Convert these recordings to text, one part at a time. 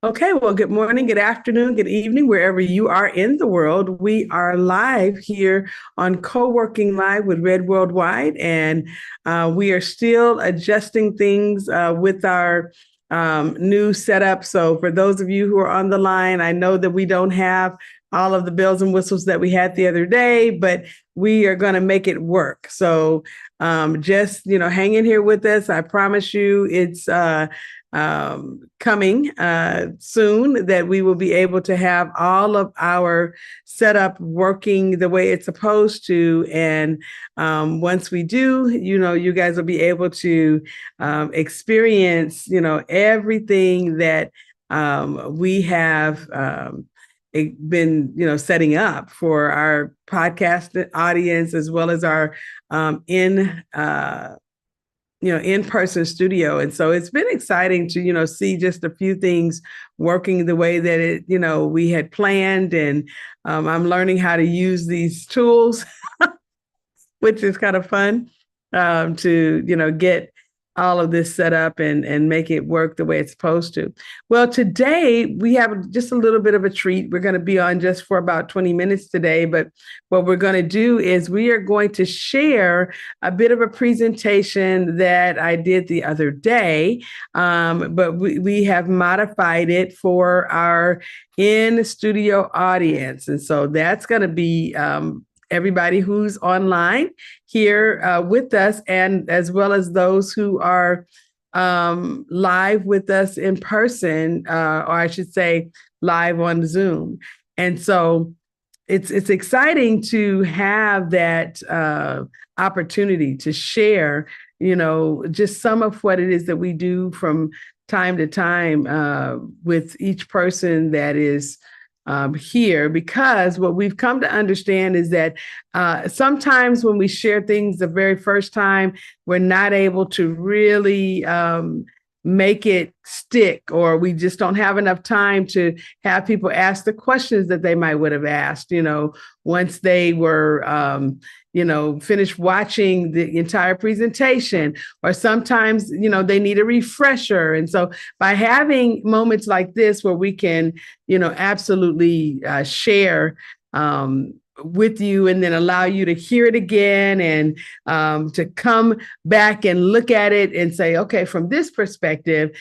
Okay, well, good morning, good afternoon, good evening, wherever you are in the world. We are live here on Co-working Live with Red Worldwide, and we are still adjusting things with our new setup. So, for those of you who are on the line, I know that we don't have all of the bells and whistles that we had the other day, but we are going to make it work. So, just hang in here with us. I promise you, it's coming soon that we will be able to have all of our setup working the way it's supposed to. And once we do, you guys will be able to experience, everything that we have been, setting up for our podcast audience, as well as our in-person studio. And so it's been exciting to, see just a few things working the way that we had planned. And I'm learning how to use these tools, which is kind of fun to, get all of this set up and make it work the way it's supposed to. Well, today we have just a little bit of a treat. We're going to be on just for about 20 minutes today, but what we're going to do is we are going to share a bit of a presentation that I did the other day, but we have modified it for our in-studio audience. And so that's going to be everybody who's online here with us, and as well as those who are live with us in person, or I should say live on Zoom. And so it's exciting to have that opportunity to share, just some of what it is that we do from time to time with each person that is here, because what we've come to understand is that sometimes when we share things the very first time, we're not able to really make it stick, or we just don't have enough time to have people ask the questions that they might would have asked, once they were, finished watching the entire presentation, or sometimes, they need a refresher. And so by having moments like this where we can, absolutely share with you, and then allow you to hear it again, and to come back and look at it and say, okay, from this perspective,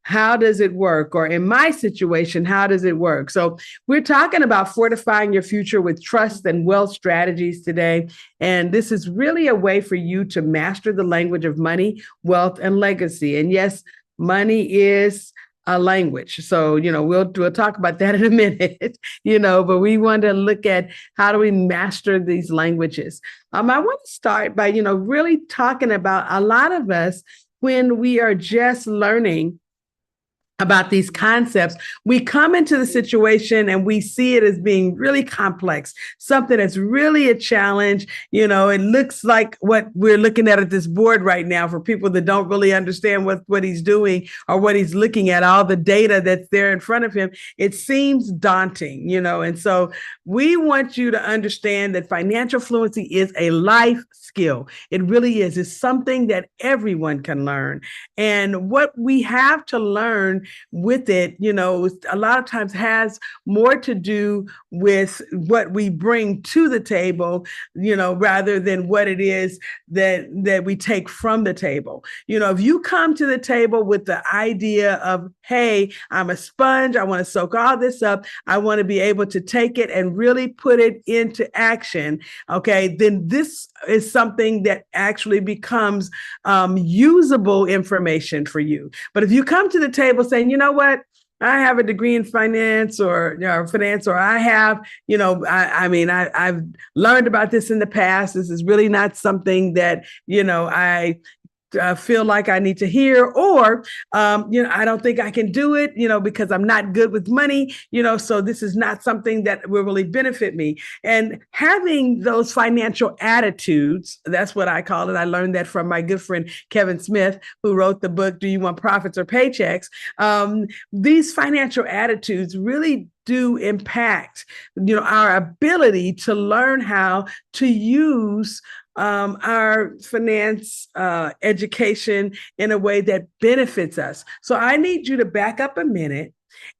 how does it work? Or in my situation, how does it work? So we're talking about fortifying your future with trust and wealth strategies today. And this is really a way for you to master the language of money, wealth, and legacy. And yes, money is a language. So, we'll talk about that in a minute, but we want to look at how do we master these languages. I want to start by, really talking about a lot of us, when we are just learning about these concepts, we come into the situation and we see it as being really complex, something that's really a challenge. It looks like what we're looking at this board right now, for people that don't really understand what he's doing or what he's looking at, all the data that's there in front of him. It seems daunting, and so we want you to understand that financial fluency is a life skill. It really is. It's something that everyone can learn. And what we have to learn with it, a lot of times has more to do with what we bring to the table, rather than what it is that we take from the table. If you come to the table with the idea of, hey, I'm a sponge, I want to soak all this up, I want to be able to take it and really put it into action, okay, then this is something that actually becomes usable information for you. But if you come to the table saying, you know what, I have a degree in finance or I have, I've learned about this in the past. This is really not something that, I feel like I need to hear, or, I don't think I can do it, because I'm not good with money, so this is not something that will really benefit me. And having those financial attitudes, that's what I call it. I learned that from my good friend, Kevin Smith, who wrote the book, Do You Want Profits or Paychecks? These financial attitudes really do impact, our ability to learn how to use our finance education in a way that benefits us. So I need you to back up a minute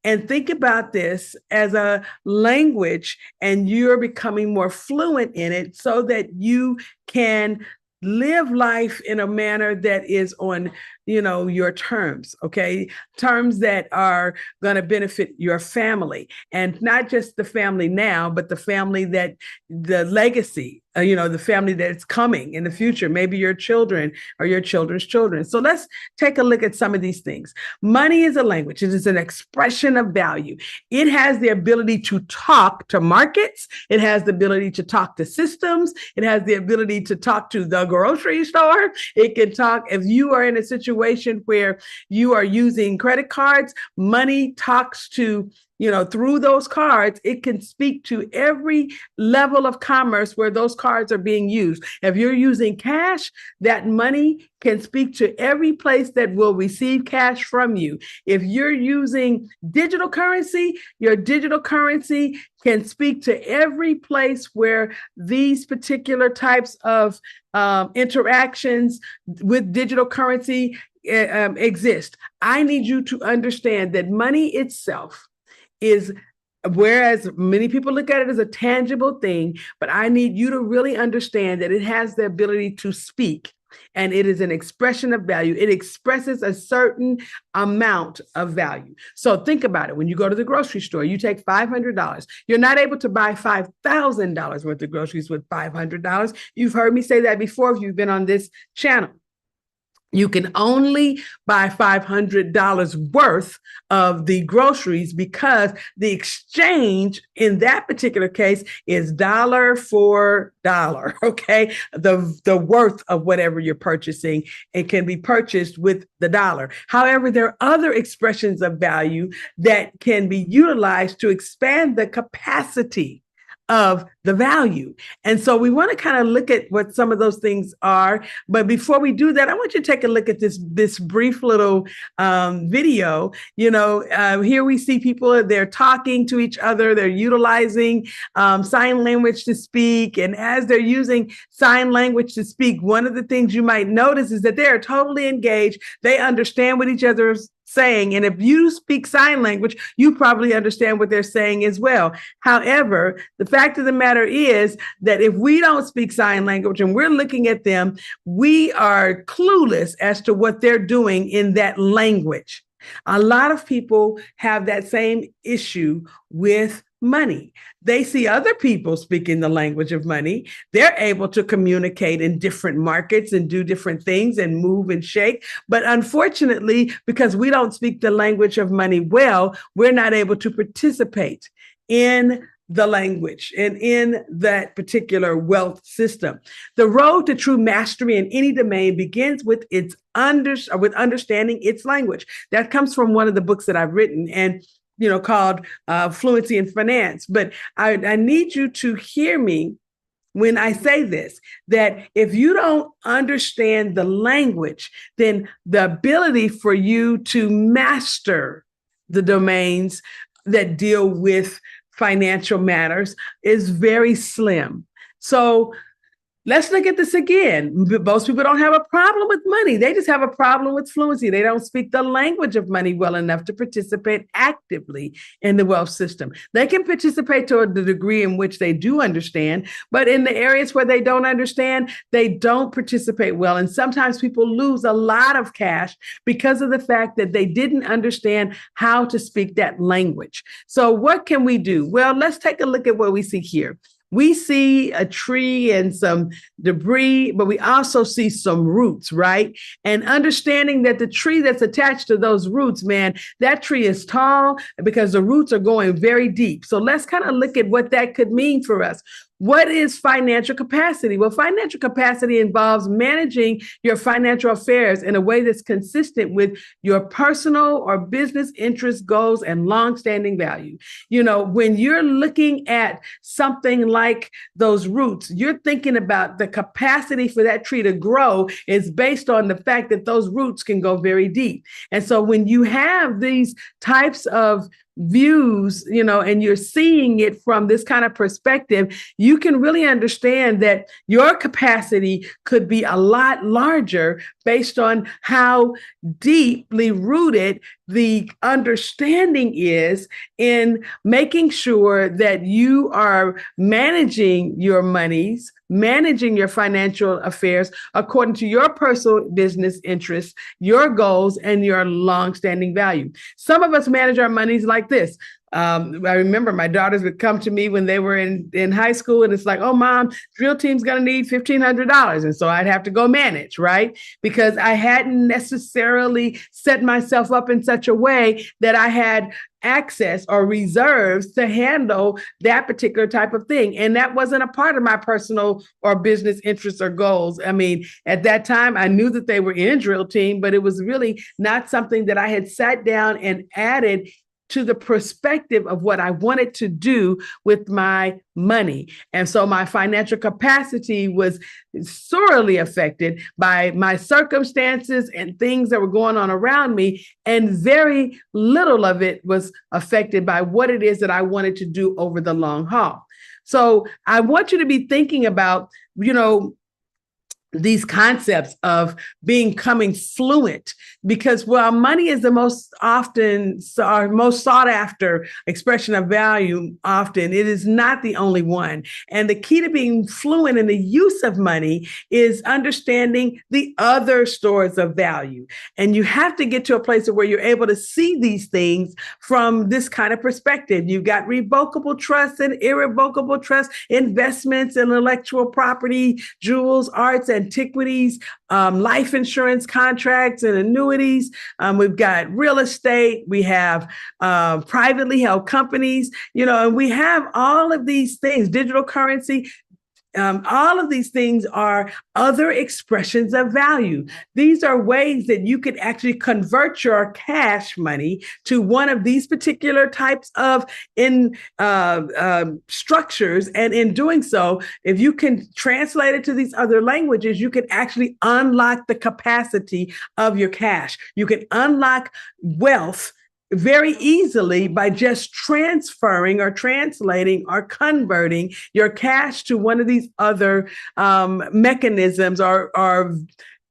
and think about this as a language, and you're becoming more fluent in it so that you can live life in a manner that is on, your terms, okay? Terms that are going to benefit your family, and not just the family now, but the legacy, the family that's coming in the future, maybe your children or your children's children. So let's take a look at some of these things. Money is a language. It is an expression of value. It has the ability to talk to markets. It has the ability to talk to systems. It has the ability to talk to the grocery store. It can talk, if you are in a situation where you are using credit cards, money talks to, through those cards, it can speak to every level of commerce where those cards are being used. If you're using cash, that money can speak to every place that will receive cash from you. If you're using digital currency, your digital currency can speak to every place where these particular types of interactions with digital currency exist. I need you to understand that money itself is, whereas many people look at it as a tangible thing, but I need you to really understand that it has the ability to speak, and it is an expression of value. It expresses a certain amount of value. So think about it. When you go to the grocery store, you take $500. You're not able to buy $5,000 worth of groceries with $500. You've heard me say that before if you've been on this channel. You can only buy $500 worth of the groceries because the exchange in that particular case is dollar for dollar, okay? The worth of whatever you're purchasing, it can be purchased with the dollar. However, there are other expressions of value that can be utilized to expand the capacity of the value. And so we want to kind of look at what some of those things are. But before we do that, I want you to take a look at this brief little video. Here we see people, they're talking to each other, they're utilizing sign language to speak. And as they're using sign language to speak, one of the things you might notice is that they are totally engaged. They understand what each other's saying. And if you speak sign language, you probably understand what they're saying as well. However, the fact of the matter is that if we don't speak sign language and we're looking at them, we are clueless as to what they're doing in that language. A lot of people have that same issue with money. They see other people speaking the language of money. They're able to communicate in different markets and do different things and move and shake. But unfortunately, because we don't speak the language of money well, we're not able to participate in the language and in that particular wealth system. The road to true mastery in any domain begins with with understanding its language. That comes from one of the books that I've written, and called Fluency in Finance. But I need you to hear me when I say this, that if you don't understand the language, then the ability for you to master the domains that deal with financial matters is very slim. So Let's look at this again. Most people don't have a problem with money. They just have a problem with fluency. They don't speak the language of money well enough to participate actively in the wealth system. They can participate to the degree in which they do understand, but in the areas where they don't understand, they don't participate well. And sometimes people lose a lot of cash because of the fact that they didn't understand how to speak that language. So what can we do? Well, let's take a look at what we see here. We see a tree and some debris, but we also see some roots, right? And understanding that the tree that's attached to those roots, man, that tree is tall because the roots are going very deep. So let's kind of look at what that could mean for us. What is financial capacity? Well, financial capacity involves managing your financial affairs in a way that's consistent with your personal or business interests, goals, and longstanding value. You know, when you're looking at something like those roots, you're thinking about the capacity for that tree to grow is based on the fact that those roots can go very deep. And so when you have these types of views, you know, and you're seeing it from this kind of perspective, you can really understand that your capacity could be a lot larger based on how deeply rooted the understanding is in making sure that you are managing your monies, managing your financial affairs according to your personal business interests, your goals, and your longstanding value. Some of us manage our monies like this. I remember my daughters would come to me when they were in high school, and it's like, oh, Mom, drill team's going to need $1,500. And so I'd have to go manage, right? Because I hadn't necessarily set myself up in such a way that I had access or reserves to handle that particular type of thing. And that wasn't a part of my personal or business interests or goals. I mean, at that time, I knew that they were in drill team, but it was really not something that I had sat down and added to the perspective of what I wanted to do with my money. And so my financial capacity was sorely affected by my circumstances and things that were going on around me. And very little of it was affected by what it is that I wanted to do over the long haul. So I want you to be thinking about, you know, these concepts of becoming fluent, because while money is the most sought after expression of value, often it is not the only one. And the key to being fluent in the use of money is understanding the other stores of value. And you have to get to a place where you're able to see these things from this kind of perspective. You've got revocable trust and irrevocable trust, investments, intellectual property, jewels, arts, antiquities, life insurance contracts and annuities. We've got real estate. We have privately held companies, you know, and we have all of these things, digital currency. All of these things are other expressions of value. These are ways that you could actually convert your cash money to one of these particular types of structures. And in doing so, if you can translate it to these other languages, you can actually unlock the capacity of your cash. You can unlock wealth very easily by just transferring or translating or converting your cash to one of these other mechanisms or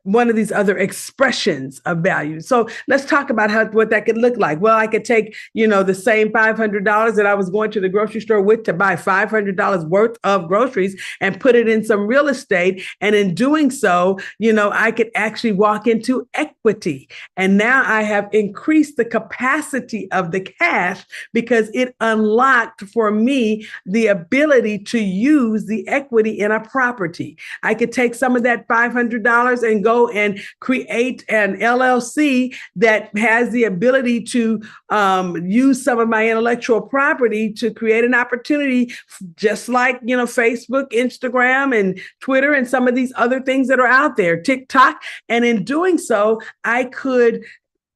one of these other expressions of value. So let's talk about what that could look like. Well, I could take, you know, the same $500 that I was going to the grocery store with to buy $500 worth of groceries and put it in some real estate. And in doing so, you know, I could actually walk into equity. And now I have increased the capacity of the cash because it unlocked for me the ability to use the equity in a property. I could take some of that $500 and go and create an LLC that has the ability to use some of my intellectual property to create an opportunity, just like, you know, Facebook, Instagram, and Twitter, and some of these other things that are out there, TikTok. And in doing so, I could,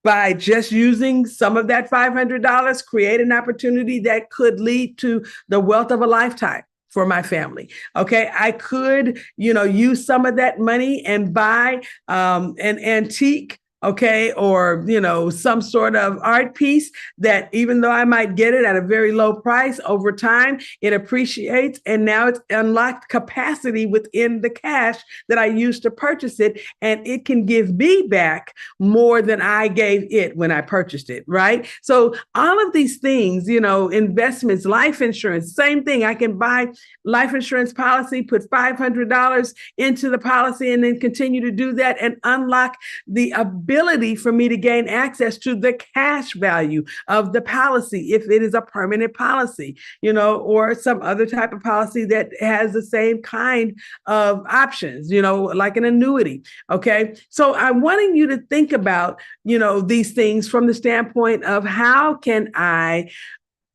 by just using some of that $500, create an opportunity that could lead to the wealth of a lifetime for my family. Okay. I could, you know, use some of that money and buy an antique okay, or, some sort of art piece that even though I might get it at a very low price, over time, it appreciates. And now it's unlocked capacity within the cash that I used to purchase it. And it can give me back more than I gave it when I purchased it, right? So all of these things, investments, life insurance, same thing. I can buy life insurance policy, put $500 into the policy, and then continue to do that and unlock the ability for me to gain access to the cash value of the policy if it is a permanent policy, or some other type of policy that has the same kind of options, like an annuity. Okay. So I'm wanting you to think about, these things from the standpoint of how can I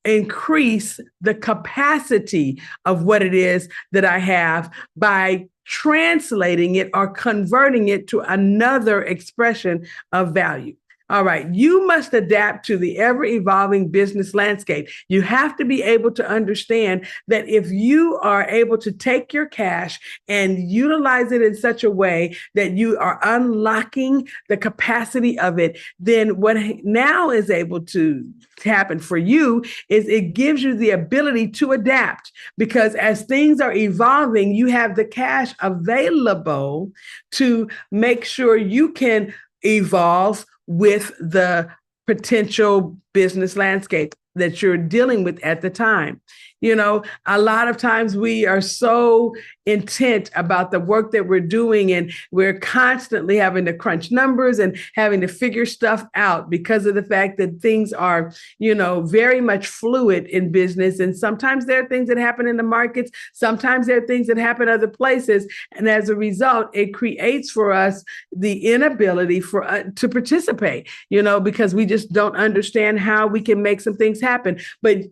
increase the capacity of what it is that I have by translating it or converting it to another expression of value. All right, you must adapt to the ever-evolving business landscape. You have to be able to understand that if you are able to take your cash and utilize it in such a way that you are unlocking the capacity of it, then what now is able to happen for you is it gives you the ability to adapt, because as things are evolving, you have the cash available to make sure you can evolve with the potential business landscape that you're dealing with at the time. A lot of times we are so intent about the work that we're doing, and we're constantly having to crunch numbers and having to figure stuff out because of the fact that things are, very much fluid in business. And sometimes there are things that happen in the markets. Sometimes there are things that happen other places. And as a result, it creates for us the inability to participate, because we just don't understand how we can make some things happen. But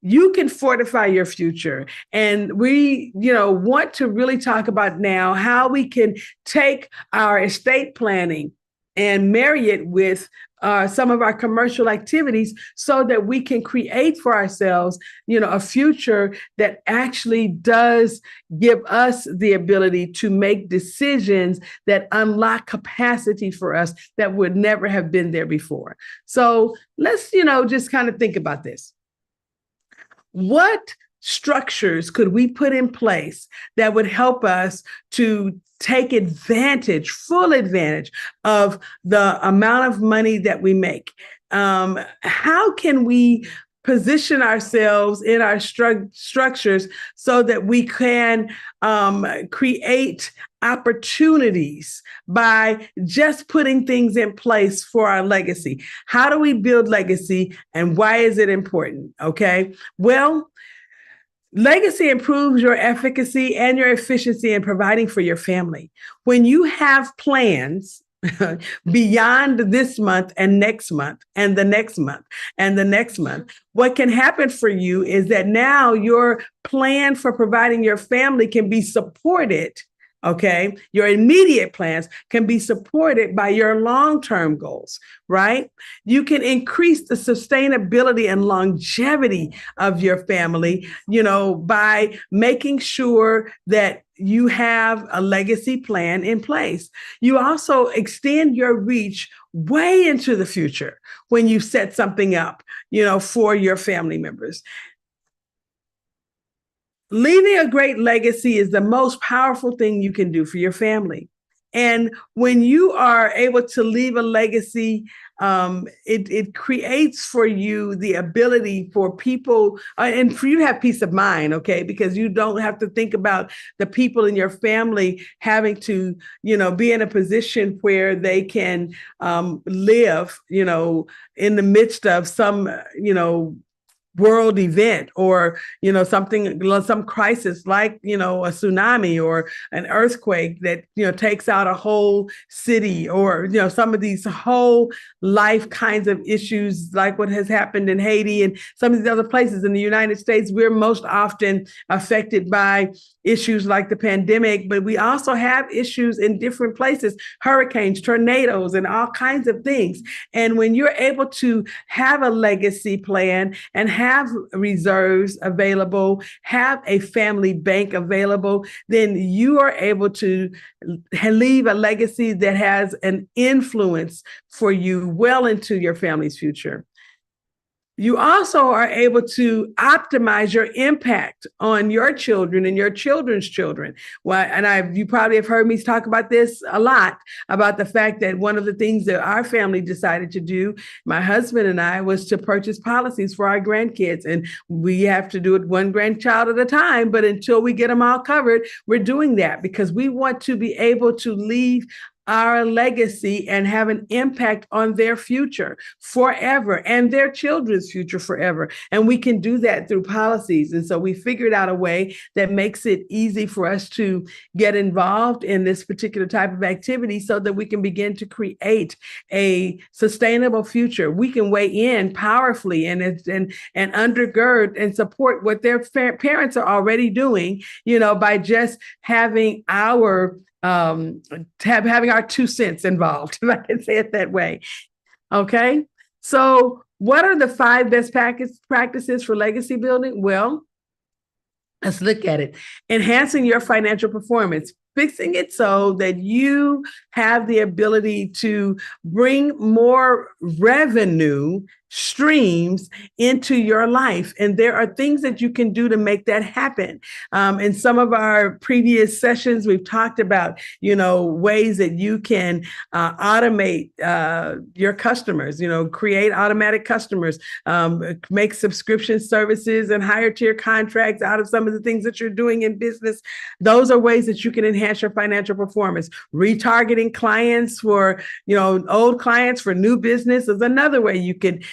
you can fortify your future. And we, want to really talk about now how we can take our estate planning and marry it with some of our commercial activities so that we can create for ourselves, a future that actually does give us the ability to make decisions that unlock capacity for us that would never have been there before. So let's, just kind of think about this. What structures could we put in place that would help us to take full advantage of the amount of money that we make? How can we position ourselves in our structures so that we can create opportunities by just putting things in place for our legacy? How do we build legacy, and why is it important? Okay. Well, legacy improves your efficacy and your efficiency in providing for your family. When you have plans beyond this month and next month and the next month and the next month, what can happen for you is that now your plan for providing your family can be supported. Okay. Your immediate plans can be supported by your long-term goals, right? You can increase the sustainability and longevity of your family, by making sure that you have a legacy plan in place. You also extend your reach way into the future when you set something up, for your family members. Leaving a great legacy is the most powerful thing you can do for your family. And when you are able to leave a legacy, it creates for you the ability for people and for you to have peace of mind, okay? Because you don't have to think about the people in your family having to, be in a position where they can live, in the midst of some, world event or, some crisis like, a tsunami or an earthquake that, takes out a whole city or, some of these whole life kinds of issues like what has happened in Haiti and some of these other places. In the United States, we're most often affected by issues like the pandemic, but we also have issues in different places, hurricanes, tornadoes, and all kinds of things. And when you're able to have a legacy plan and have have reserves available, have a family bank available, then you are able to leave a legacy that has an influence for you well into your family's future. You also are able to optimize your impact on your children and your children's children. Well, and you probably have heard me talk about this a lot, about the fact that one of the things that our family decided to do, my husband and I, was to purchase policies for our grandkids. And we have to do it one grandchild at a time, but until we get them all covered, we're doing that because we want to be able to leave our legacy and have an impact on their future forever and their children's future forever. And we can do that through policies. And so we figured out a way that makes it easy for us to get involved in this particular type of activity so that we can begin to create a sustainable future. We can weigh in powerfully and undergird and support what their parents are already doing, by just having having our 2 cents involved, if I can say it that way. Okay. So what are the 5 best practices for legacy building? Well, let's look at it. Enhancing your financial performance, fixing it so that you have the ability to bring more revenue streams into your life. And there are things that you can do to make that happen. In some of our previous sessions, we've talked about, ways that you can automate your customers, create automatic customers, make subscription services and higher tier contracts out of some of the things that you're doing in business. Those are ways that you can enhance your financial performance. Retargeting clients for, old clients for new business is another way you could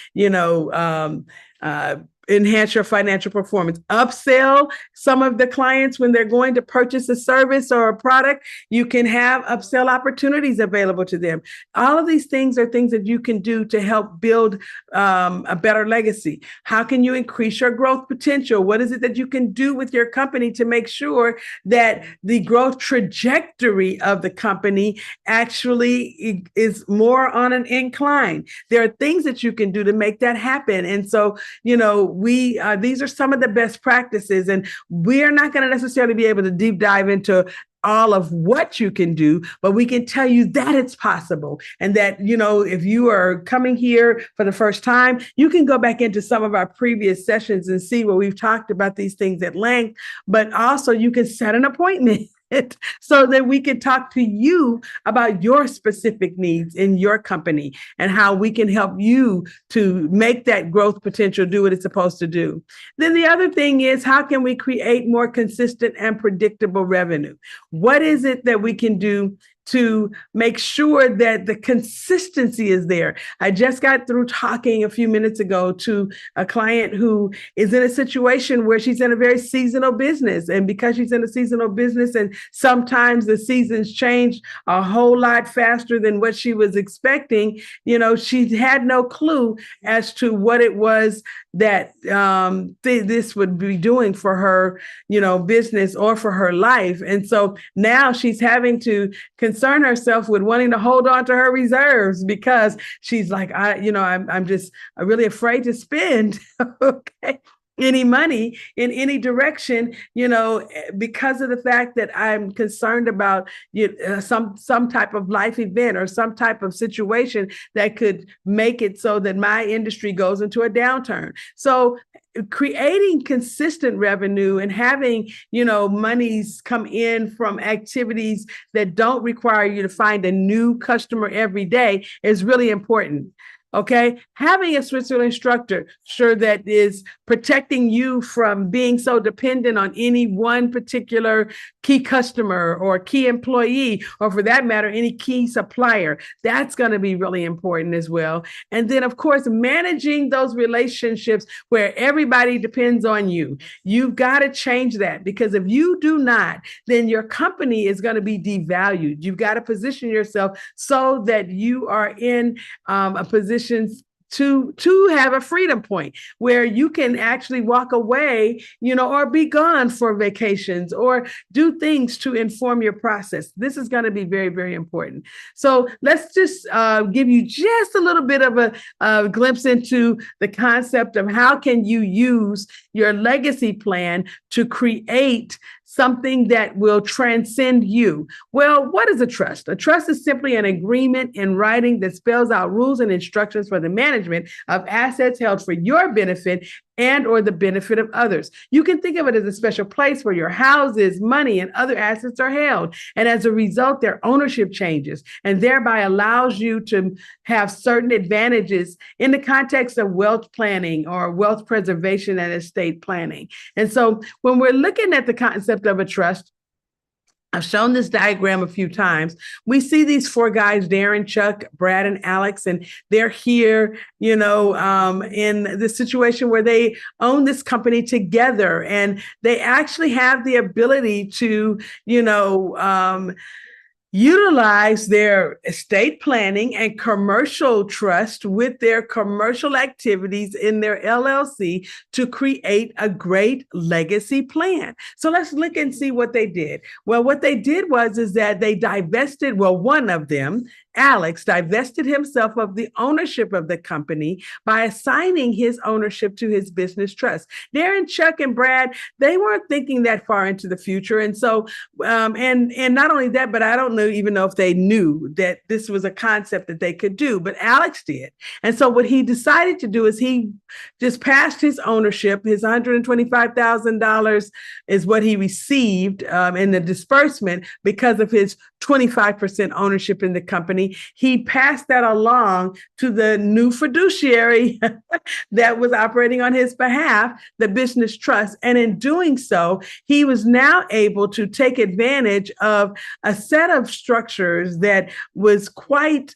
enhance your financial performance. Upsell some of the clients when they're going to purchase a service or a product. You can have upsell opportunities available to them. All of these things are things that you can do to help build a better legacy. How can you increase your growth potential? What is it that you can do with your company to make sure that the growth trajectory of the company actually is more on an incline? There are things that you can do to make that happen. And so, these are some of the best practices, and we're not going to necessarily be able to deep dive into all of what you can do, but we can tell you that it's possible. And that, if you are coming here for the first time, you can go back into some of our previous sessions and see where we've talked about these things at length, but also you can set an appointment so that we can talk to you about your specific needs in your company and how we can help you to make that growth potential do what it's supposed to do. Then the other thing is, how can we create more consistent and predictable revenue? What is it that we can do to make sure that the consistency is there? I just got through talking a few minutes ago to a client who is in a situation where she's in a very seasonal business. And because she's in a seasonal business and sometimes the seasons change a whole lot faster than what she was expecting, she had no clue as to what it was that this would be doing for her, business or for her life. And so now she's having to concern herself with wanting to hold on to her reserves because she's like, I'm just really afraid to spend any money in any direction, because of the fact that I'm concerned about some type of life event or some type of situation that could make it so that my industry goes into a downturn. So creating consistent revenue and having, monies come in from activities that don't require you to find a new customer every day is really important. Okay, having a Switzerland instructor, sure, that is protecting you from being so dependent on any one particular key customer or key employee, or for that matter, any key supplier. That's going to be really important as well. And then, of course, managing those relationships where everybody depends on you. You've got to change that, because if you do not, then your company is going to be devalued. You've got to position yourself so that you are in a position to have a freedom point where you can actually walk away, or be gone for vacations or do things to inform your process. This is going to be very, very important. So let's just give you just a little bit of a glimpse into the concept of how can you use your legacy plan to create something that will transcend you. Well, what is a trust? A trust is simply an agreement in writing that spells out rules and instructions for the management of assets held for your benefit and or the benefit of others. You can think of it as a special place where your houses, money, and other assets are held. And as a result, their ownership changes and thereby allows you to have certain advantages in the context of wealth planning or wealth preservation and estate planning. And so when we're looking at the concept of a trust, I've shown this diagram a few times. We see these four guys, Darren, Chuck, Brad, and Alex, and they're here, in the situation where they own this company together, and they actually have the ability to, utilize their estate planning and commercial trust with their commercial activities in their LLC to create a great legacy plan. So let's look and see what they did. Well, what they did is that they divested, one of them, Alex, divested himself of the ownership of the company by assigning his ownership to his business trust. Darren, Chuck, and Brad, they weren't thinking that far into the future. And so, and not only that, but I don't even know if they knew that this was a concept that they could do, but Alex did. And so what he decided to do is he just passed his ownership. His $125,000 is what he received in the disbursement because of his 25% ownership in the company. He passed that along to the new fiduciary that was operating on his behalf, the business trust. And in doing so, he was now able to take advantage of a set of structures that was quite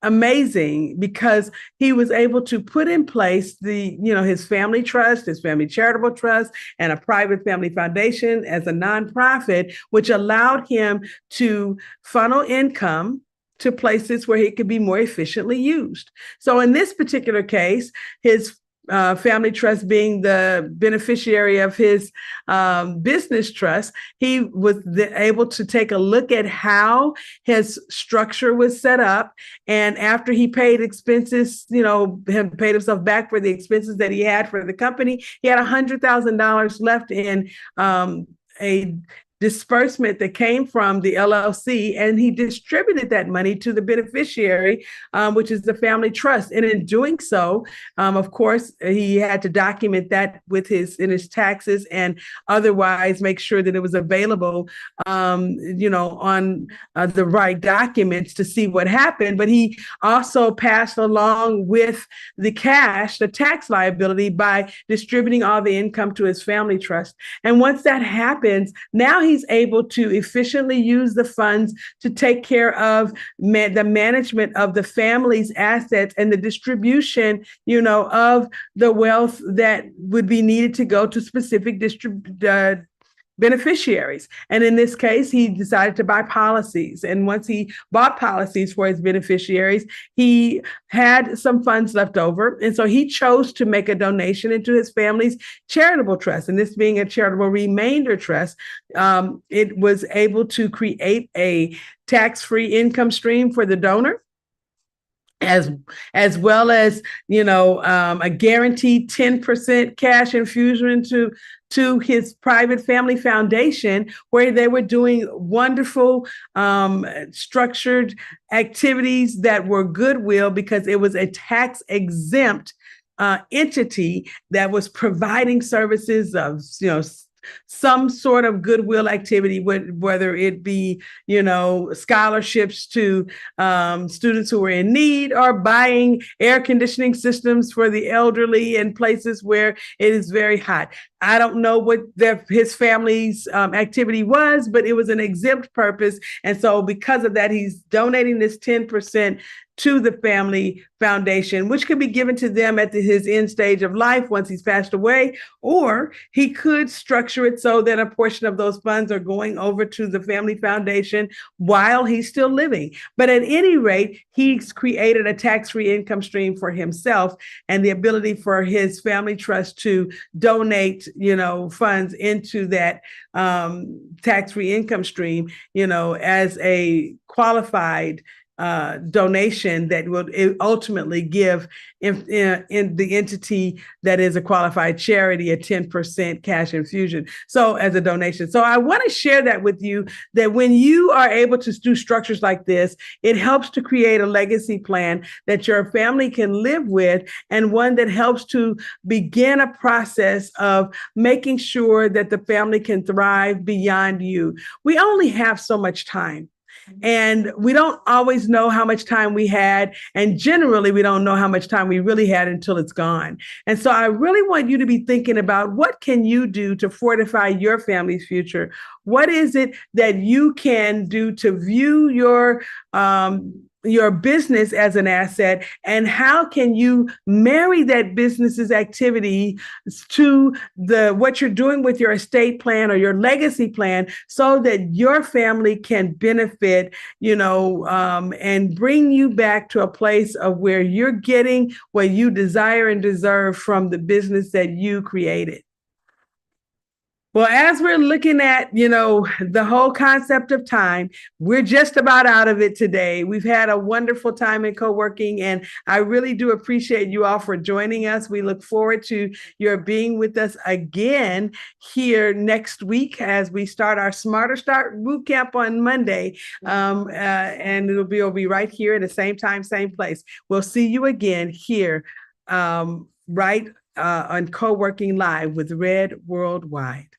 amazing, because he was able to put in place his family trust, his family charitable trust, and a private family foundation as a nonprofit, which allowed him to funnel income to places where it could be more efficiently used. So in this particular case, his family trust being the beneficiary of his business trust, he was able to take a look at how his structure was set up. And after he paid expenses, paid himself back for the expenses that he had for the company, he had $100,000 left in a disbursement that came from the LLC, and he distributed that money to the beneficiary, which is the family trust. And in doing so, of course, he had to document that in his taxes and otherwise make sure that it was available, on the right documents to see what happened. But he also passed along with the cash, the tax liability, by distributing all the income to his family trust. And once that happens, now he's able to efficiently use the funds to take care of the management of the family's assets and the distribution, of the wealth that would be needed to go to specific beneficiaries. And in this case, he decided to buy policies. And once he bought policies for his beneficiaries, he had some funds left over. And so he chose to make a donation into his family's charitable trust. And this being a charitable remainder trust, it was able to create a tax-free income stream for the donor, as well as, a guaranteed 10% cash infusion to his private family foundation, where they were doing wonderful structured activities that were goodwill, because it was a tax exempt entity that was providing services of, some sort of goodwill activity, whether it be, scholarships to students who were in need, or buying air conditioning systems for the elderly in places where it is very hot. I don't know what his family's activity was, but it was an exempt purpose. And so because of that, he's donating this 10% to the family foundation, which could be given to them at his end stage of life once he's passed away, or he could structure it so that a portion of those funds are going over to the family foundation while he's still living. But at any rate, he's created a tax-free income stream for himself and the ability for his family trust to donate, funds into that tax-free income stream, as a qualified donation that will ultimately give in the entity that is a qualified charity a 10% cash infusion. So as a donation. So I want to share that with you, that when you are able to do structures like this, it helps to create a legacy plan that your family can live with, and one that helps to begin a process of making sure that the family can thrive beyond you. We only have so much time. And we don't always know how much time we had. And generally, we don't know how much time we really had until it's gone. And so I really want you to be thinking about, what can you do to fortify your family's future? What is it that you can do to view your business as an asset, and how can you marry that business's activity to what you're doing with your estate plan or your legacy plan, so that your family can benefit, and bring you back to a place of where you're getting what you desire and deserve from the business that you created. Well, as we're looking at, the whole concept of time, we're just about out of it today. We've had a wonderful time in co-working, and I really do appreciate you all for joining us. We look forward to your being with us again here next week as we start our Smarter Start Bootcamp on Monday. And it'll be right here at the same time, same place. We'll see you again here on Co-working Live with Red Worldwide.